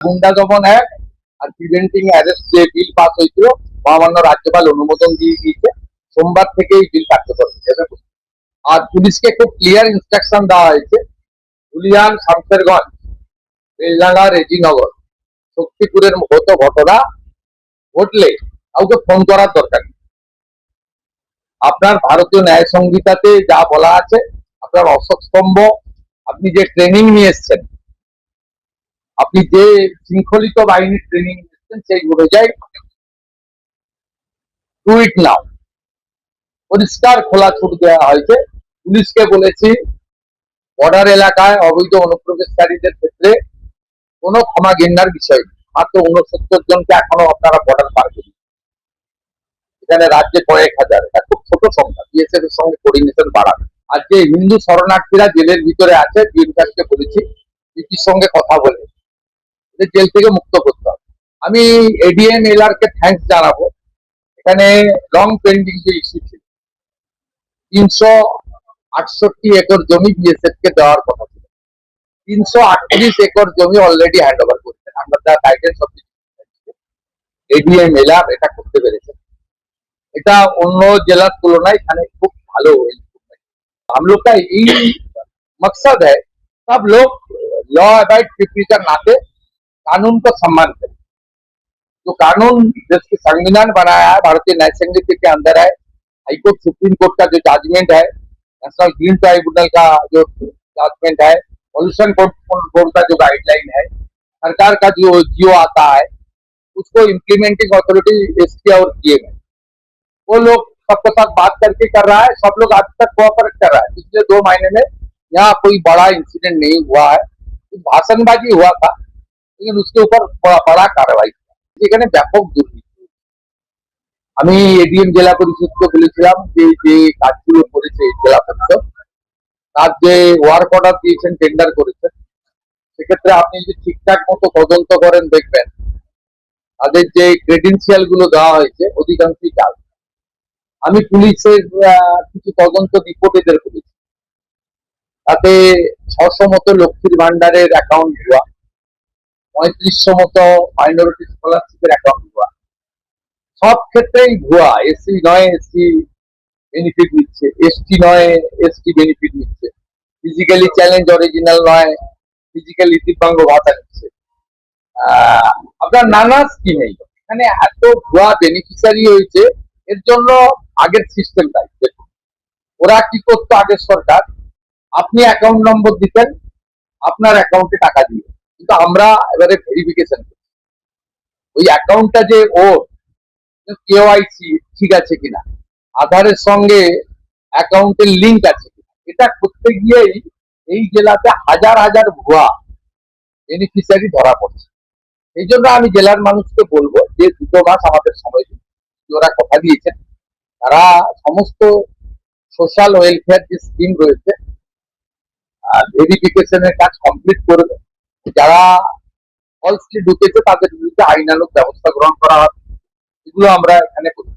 গুন্ডা দমন অ্যাক্ট আর preventing arrest যে বিল পাস হয়েছিল মহামান্য রাজ্যপাল অনুমোদন দিয়ে দিয়েছে। সোমবার থেকে এই বিল কার্যকর হয়ে যাবে। আর পুলিশকে খুব ক্লিয়ার ইনস্ট্রাকশন দেওয়া হয়েছে, ধুলিয়ান, শামসেরগঞ্জ, বেলডাঙ্গা, রেজিনগর, শক্তিপুরের মতো ঘটনা ঘটলে কাউকে ফোন করার দরকার নেই। আপনার ভারতীয় ন্যায় সংহিতাতে যা বলা আছে, আপনার অশোক স্তম্ভ, আপনি যে ট্রেনিং নিয়ে এসছেন, আপনি যে শৃঙ্খলিত বাহিনীর ট্রেনিং নিচ্ছেন, সেই অনুযায়ী ডু ইট নাও। পরিষ্কার খোলা ছুট দেওয়া হয়েছে। পুলিশকে বলেছি বর্ডার এলাকায় অবৈধ অনুপ্রবেশকারীদের ক্ষেত্রে কোনো ক্ষমা ঘেন্নার বিষয় নেই। মাত্র 69 জনকে এখনো আপনারা বর্ডার পার করুন। এখানে রাজ্যে কয়েক হাজার, এটা খুব ছোট সংখ্যা। বিএসএফ এর সঙ্গে কোঅর্ডিনেশন বাড়ানো। আর যে হিন্দু শরণার্থীরা জেলের ভিতরে আছে, বিএনপিকে বলেছি পিপির সঙ্গে কথা বলে জেল থেকে মুক্ত করতে হবে। আমি এডিএম এলআর কে থ্যাঙ্কস জানাবো। এখানে লং পেন্ডিং যে ইস্যু ছিল, 368 একর জমি বিএসএফ কে দেওয়ার কথা ছিল, 338 একর জমি অলরেডি হ্যান্ড ওভার করেছেন। আমরা তার গাইডেন্স অফ এডিএম এলআর এটা করতে পেরেছেন। এটা অন্য জেলার तुलनाয় এখানে খুব ভালো হয়েছে। हम लोग का यही मकसद है, सब लोग लॉ अबाइड पीपल का नाते कानून को सम्मान करें। जो कानून देश के संविधान बनाया है, भारतीय न्याय संहिता के अंदर है, हाईकोर्ट सुप्रीम कोर्ट का जो जजमेंट है, नेशनल ग्रीन ट्राइब्यूनल का जो जजमेंट है, पॉल्यूशन बोर्ड का जो गाइडलाइन है, सरकार का जो जियो आता है, उसको इम्प्लीमेंटिंग अथॉरिटी एसपी और सीएम है, वो लोग सबके साथ बात करके कर रहा है। सब लोग आज तक कोऑपरेट कर रहा है। पिछले 2 महीने में यहाँ कोई बड़ा इंसिडेंट नहीं हुआ है। भाषणबाजी हुआ था, लेकिन उसके ऊपर बड़ा कार्रवाई এখানে ব্যাপক দুর্নীতি। আমি এডিএম জেলা পরিষদকে বলেছিলাম যে কাজগুলো করেছে জেলা পরিষদ, তার যে ওয়ার্ক অর্ডার দিয়েছেন, টেন্ডার করেছেন, সেক্ষেত্রে আপনি যদি ঠিকঠাক মতো তদন্ত করেন, দেখবেন তাদের যে ক্রেডেন্সিয়াল গুলো দেওয়া হয়েছে অধিকাংশই জাল। আমি পুলিশের কিছু তদন্ত রিপোর্ট এদের করেছি, তাতে 600 মতো লক্ষ্মীর ভান্ডারের অ্যাকাউন্ট ভুয়া, 3500 মতো মাইনরিটি স্কলারশিপের অ্যাকাউন্ট ভুয়া, সব ক্ষেত্রেই ভুয়া। এসসি নয় এসসি বেনিফিট নিচ্ছে, এসটি নয় এসটি বেনিফিট নিচ্ছে, ফিজিক্যালি চ্যালেঞ্জ অরিজিনাল নয় ফিজিক্যালি দিব্যাঙ্গ ভাতা নিচ্ছে। আপনার নানা স্কিম এই এখানে এত ভুয়া বেনিফিশিয়ারি হয়েছে। এর জন্য আগের সিস্টেমটাই দেখুন, ওরা কি করতো আগের সরকার, আপনি অ্যাকাউন্ট নম্বর দিতেন, আপনার অ্যাকাউন্টে টাকা দিয়ে, কিন্তু আমরা এবারে ভেরিফিকেশন করছি ওই অ্যাকাউন্টটা যে ওর কেওয়াইসি ঠিক আছে কিনা, আধারের সঙ্গে অ্যাকাউন্টের লিঙ্ক আছে কিনা, এটা করতে গিয়েই এই জেলাতে হাজার হাজার ভুয়া বেনিফিশিয়ারি ধরা পড়ছে। এই জন্য আমি জেলার মানুষকে বলবো যে 2 মাস আমাদের সময় দিন। ওরা কথা দিয়েছেন তারা সমস্ত সোশ্যাল ওয়েলফেয়ার যে স্কিম রয়েছে ভেরিফিকেশনের কাজ কমপ্লিট করবে। যারা ফলসলি ঢুকেছে তাদের বিরুদ্ধে আইনানুগ ব্যবস্থা গ্রহণ করা হবে। এগুলো আমরা এখানে করি।